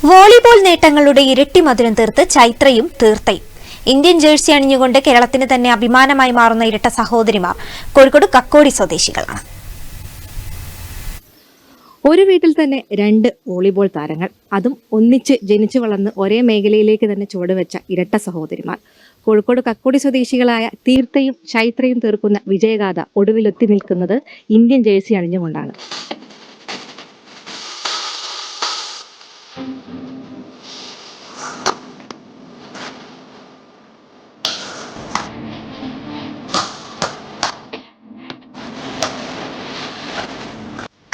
Volleyball നേട്ടങ്ങളുടെ ഇരട്ടി മധുരം തീർത്ത് ചൈത്രയും തീർത്തയും. ഇന്ത്യൻ ജേഴ്സി അണിഞ്ഞുകൊണ്ട് കേരളത്തിന് തന്നെ അഭിമാനമായി മാറുന്ന ഇരട്ട സഹോദരിമാർ കോഴിക്കോട് കക്കോടി സ്വദേശികളാണ്. ഒരു വീട്ടിൽ തന്നെ രണ്ട് വോളിബോൾ താരങ്ങൾ, അതും ഒന്നിച്ച് ജനിച്ചു വളർന്ന് ഒരേ മേഖലയിലേക്ക് തന്നെ ചുവടുവെച്ച ഇരട്ട സഹോദരിമാർ. കോഴിക്കോട് കക്കോടി സ്വദേശികളായ തീർത്തയും ചൈത്രയും തീർക്കുന്ന വിജയഗാഥ ഒടുവിലെത്തി നിൽക്കുന്നത് ഇന്ത്യൻ ജേഴ്സി അണിഞ്ഞുകൊണ്ടാണ്.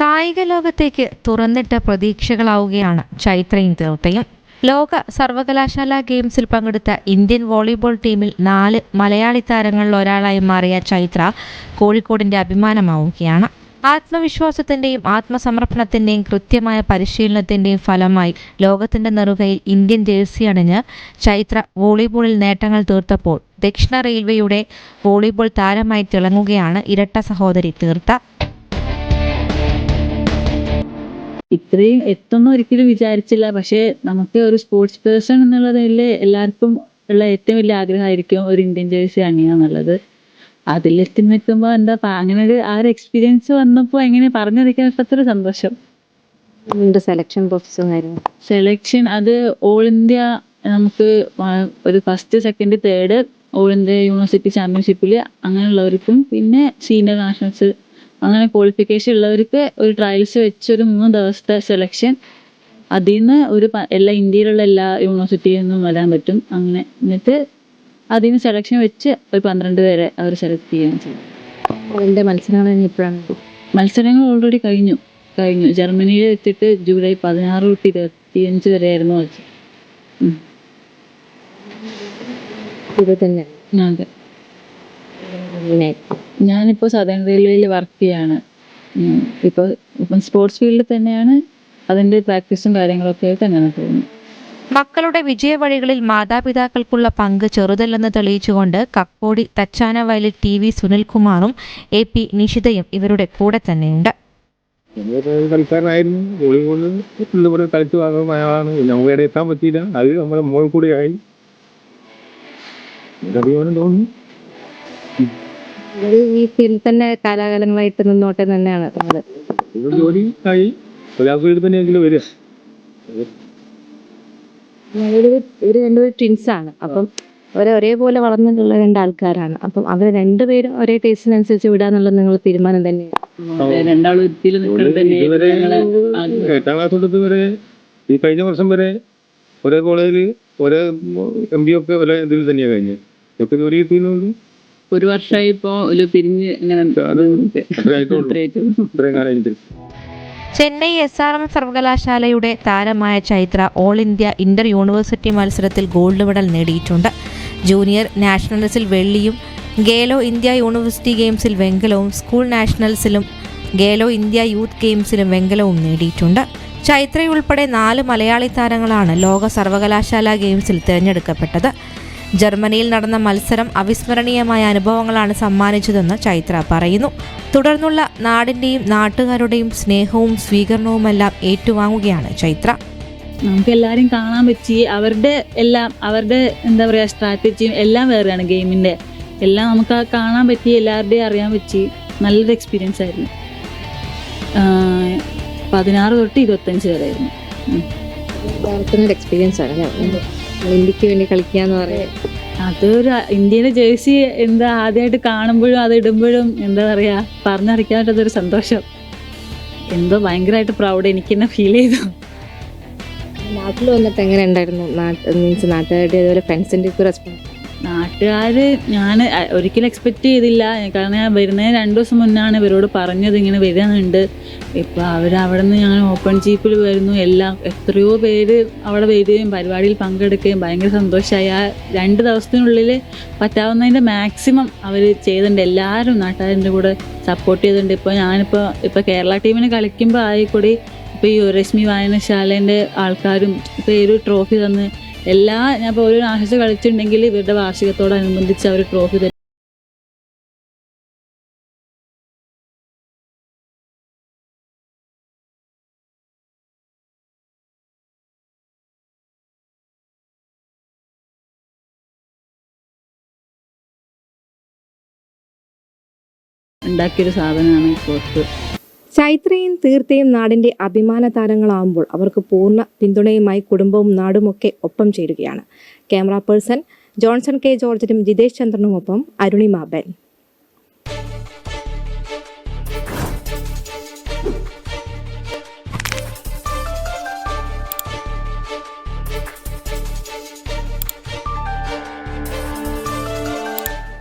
കായിക ലോകത്തേക്ക് തുറന്നിട്ട പ്രതീക്ഷകളാവുകയാണ് ചൈത്രയും തീർത്തയും. ലോക സർവകലാശാല ഗെയിംസിൽ പങ്കെടുത്ത ഇന്ത്യൻ വോളിബോൾ ടീമിൽ 4 മലയാളി താരങ്ങളിൽ ഒരാളായി മാറിയ ചൈത്ര കോഴിക്കോടിന്റെ അഭിമാനമാവുകയാണ്. ആത്മവിശ്വാസത്തിന്റെയും ആത്മസമർപ്പണത്തിന്റെയും കൃത്യമായ പരിശീലനത്തിന്റെയും ഫലമായി ലോകത്തിന്റെ നെറുകയിൽ ഇന്ത്യൻ ജേഴ്സി അണിഞ്ഞ് ചൈത്ര വോളിബോളിൽ നേട്ടങ്ങൾ തീർത്തപ്പോൾ ദക്ഷിണ റെയിൽവേയുടെ വോളിബോൾ താരമായി തിളങ്ങുകയാണ് ഇരട്ട സഹോദരി തീർത്ത. ഇത്രയും എത്തുന്ന ഒരിക്കലും വിചാരിച്ചില്ല. പക്ഷേ നമുക്ക് ഒരു സ്പോർട്സ് പേഴ്സൺ എന്നുള്ളതിൽ എല്ലാവർക്കും ഉള്ള ഏറ്റവും വലിയ ആഗ്രഹമായിരിക്കും ഒരു ഇന്ത്യൻ ജേഴ്സി അണിയുക എന്നുള്ളത്. അതിലെത്തി നിൽക്കുമ്പോൾ അങ്ങനെ ആ ഒരു എക്സ്പീരിയൻസ് വന്നപ്പോൾ എങ്ങനെ പറഞ്ഞറിയിക്കാൻ പറ്റാത്തൊരു സന്തോഷം. സെലക്ഷൻ അത് ഓൾ ഇന്ത്യ, നമുക്ക് ഒരു first second third all India university ചാമ്പ്യൻഷിപ്പിൽ അങ്ങനെയുള്ളവർക്കും, പിന്നെ സീനിയർ നാഷണൽസ് അങ്ങനെ ക്വാളിഫിക്കേഷൻ ഉള്ളവർക്ക് ഒരു ട്രയൽസ് വെച്ച് ഒരു 3 ദിവസത്തെ സെലക്ഷൻ. അതിൽ നിന്ന് എല്ലാ ഇന്ത്യയിലുള്ള എല്ലാ യൂണിവേഴ്സിറ്റിയിൽ നിന്നും വരാൻ പറ്റും. അങ്ങനെ എന്നിട്ട് അതിൽ നിന്ന് സെലക്ഷൻ വെച്ച് ഒരു 12 പേരെ അവർ സെലക്ട് ചെയ്യാൻ ചെയ്യും. മത്സരങ്ങൾ ഓൾറെഡി കഴിഞ്ഞു. ജർമ്മനിയിൽ എത്തിയിട്ട് ജൂലൈ 16 തൊട്ട് 25 വരെ ആയിരുന്നു മത്സരം. അതെ, ഞാനിപ്പോൾ സദേൺ റെയിൽവേയിൽ വർക്ക് ചെയ്യാണ്. ഇപ്പം സ്പോർട്സ് ഫീൽഡിൽ തന്നെയാണ്. അതിൻ്റെ പ്രാക്ടീസും കാര്യങ്ങളൊക്കെ ആയിട്ട് അങ്ങനെ പോകുന്നു. മക്കളുടെ വിജയവഴികളിൽ മാതാപിതാക്കൾക്കുള്ള പങ്ക് ചെറുതല്ലെന്ന് തെളിയിച്ചുകൊണ്ട് കക്കോടി തച്ചാന വയലിൽ TV സുനിൽകുമാറും AP നിഷിതയും ഇവരുടെ കൂടെ തന്നെയുണ്ട്. കളിക്കാരനായിരുന്നു. വോളിബോളിൽ കളിച്ചു ആളാണ്. നമുക്ക് ഇവിടെ എത്താൻ പറ്റിയില്ല. അത് നമ്മുടെ മോൾ കൂടിയായി തോന്നുന്നു. ഈ ഫീൽഡിൽ തന്നെ കാലാകാലങ്ങളായിട്ട് നിന്നോട്ടെ തന്നെയാണ് ജോലി ആയി ഫീൽഡിൽ തന്നെയെങ്കിലും വരിക. ഇവര് രണ്ടുപേരും ട്വിൻസാണ്. അപ്പം ഒരേപോലെ വളർന്നിട്ടുള്ള 2 ആൾക്കാരാണ്. അപ്പം അവർ രണ്ടുപേരും ഒരേ ടേസ്റ്റിനനുസരിച്ച് വിടാന്നുള്ളത് നിങ്ങൾ തീരുമാനം തന്നെയാണ്. രണ്ടാളും എട്ടാം ക്ലാസ് തൊട്ട് വരെ ഈ കഴിഞ്ഞ വർഷം വരെ ഒരേ കോളേജിൽ ഒരേ MBA ഒക്കെ ഒരേ ഇതിൽ തന്നെയാണ് കഴിഞ്ഞത്. ഒക്കെ ജോലി കിട്ടുന്നുണ്ട്. ഒരു വർഷമായി ഇപ്പോൾ ഒരു പിരിഞ്ഞ് ചെന്നൈ SRM സർവകലാശാലയുടെ താരമായ Chaitra all India inter university മത്സരത്തിൽ ഗോൾഡ് മെഡൽ നേടിയിട്ടുണ്ട്. ജൂനിയർ നാഷണൽസിൽ വെള്ളിയും, ഗേലോ ഇന്ത്യ യൂണിവേഴ്സിറ്റി ഗെയിംസിൽ വെങ്കലവും, സ്കൂൾ നാഷണൽസിലും ഗേലോ ഇന്ത്യ യൂത്ത് ഗെയിംസിലും വെങ്കലവും നേടിയിട്ടുണ്ട്. ചൈത്രയുൾപ്പെടെ 4 മലയാളി താരങ്ങളാണ് ലോക സർവകലാശാല ഗെയിംസിൽ തിരഞ്ഞെടുക്കപ്പെട്ടത്. ജർമ്മനിയിൽ നടന്ന മത്സരം അവിസ്മരണീയമായ അനുഭവങ്ങളാണ് സമ്മാനിച്ചതെന്ന് ചൈത്ര പറയുന്നു. തുടർന്നുള്ള നാടിൻ്റെയും നാട്ടുകാരുടെയും സ്നേഹവും സ്വീകരണവുമെല്ലാം ഏറ്റുവാങ്ങുകയാണ് ചൈത്ര. നമുക്ക് എല്ലാവരും കാണാൻ പറ്റി. അവരുടെ എന്താ പറയുക, സ്ട്രാറ്റജിയും എല്ലാം വേറെയാണ്. ഗെയിമിൻ്റെ എല്ലാം നമുക്ക് കാണാൻ പറ്റി, എല്ലാവരുടെയും അറിയാൻ പറ്റി. നല്ലൊരു എക്സ്പീരിയൻസ് ആയിരുന്നു. 16 തൊട്ട് 25 വരെ ആയിരുന്നു. എക്സ്പീരിയൻസ് ആണ് ഇന്ത്യക്ക് വേണ്ടി കളിക്കാന്ന് പറയാം. അതൊരു ഇന്ത്യയിലെ ജേഴ്സി ആദ്യമായിട്ട് കാണുമ്പോഴും അത് ഇടുമ്പോഴും എന്താ പറയുക, പറഞ്ഞറിയിക്കാൻ പറ്റാത്തൊരു സന്തോഷം. ഭയങ്കരമായിട്ട് പ്രൗഡ് എനിക്ക് തന്നെ ഫീൽ ചെയ്തു. നാട്ടിൽ വന്നിട്ട് എങ്ങനെ ഉണ്ടായിരുന്നു? നാട്ടുകാരുടെ അതുപോലെ ഫ്രണ്ട്സിൻ്റെ ഒക്കെ റെസ്പോൺസ്? നാട്ടുകാർ ഞാൻ ഒരിക്കലും എക്സ്പെക്റ്റ് ചെയ്തില്ല. കാരണം ഞാൻ വരുന്നതിന് 2 ദിവസം മുന്നാണ് ഇവരോട് പറഞ്ഞത് ഇങ്ങനെ വരുന്നുണ്ട്. ഇപ്പോൾ അവിടെ നിന്ന് ഞങ്ങൾ ഓപ്പൺ ജീപ്പിൽ വരുന്നു. എത്രയോ പേര് അവിടെ വരികയും പരിപാടിയിൽ പങ്കെടുക്കുകയും ഭയങ്കര സന്തോഷമായി. ആ 2 ദിവസത്തിനുള്ളിൽ പറ്റാവുന്നതിൻ്റെ മാക്സിമം അവർ ചെയ്തിട്ടുണ്ട്. എല്ലാവരും നാട്ടുകാരുടെ കൂടെ സപ്പോർട്ട് ചെയ്തിട്ടുണ്ട്. ഇപ്പോൾ കേരള ടീമിന് കളിക്കുമ്പോൾ ആയിക്കൂടി ഇപ്പോൾ ഈ രശ്മി വായനശാലേൻ്റെ ആൾക്കാരും ഇപ്പോൾ ഈ ഒരു ട്രോഫി തന്ന് ഞാൻ ഇപ്പോൾ ഒരു നാഷണൽസ് കളിച്ചിട്ടുണ്ടെങ്കിൽ ഇവരുടെ വാർഷികത്തോടനുബന്ധിച്ച് അവർ ട്രോഫി ഉണ്ടാക്കിയൊരു സാധനമാണ് ഈ സ്പോർട്സ്. ചൈത്രയും തീർത്ഥയും നാടിന്റെ അഭിമാന താരങ്ങളാവുമ്പോൾ അവർക്ക് പൂർണ്ണ പിന്തുണയുമായി കുടുംബവും നാടുമൊക്കെ ഒപ്പം ചേരുകയാണ്. ക്യാമറ പേഴ്സൺ ജോൺസൺ കെ ജോർജിനും ജിതേഷ് ചന്ദ്രനുമൊപ്പം അരുണിമ ബെൻ.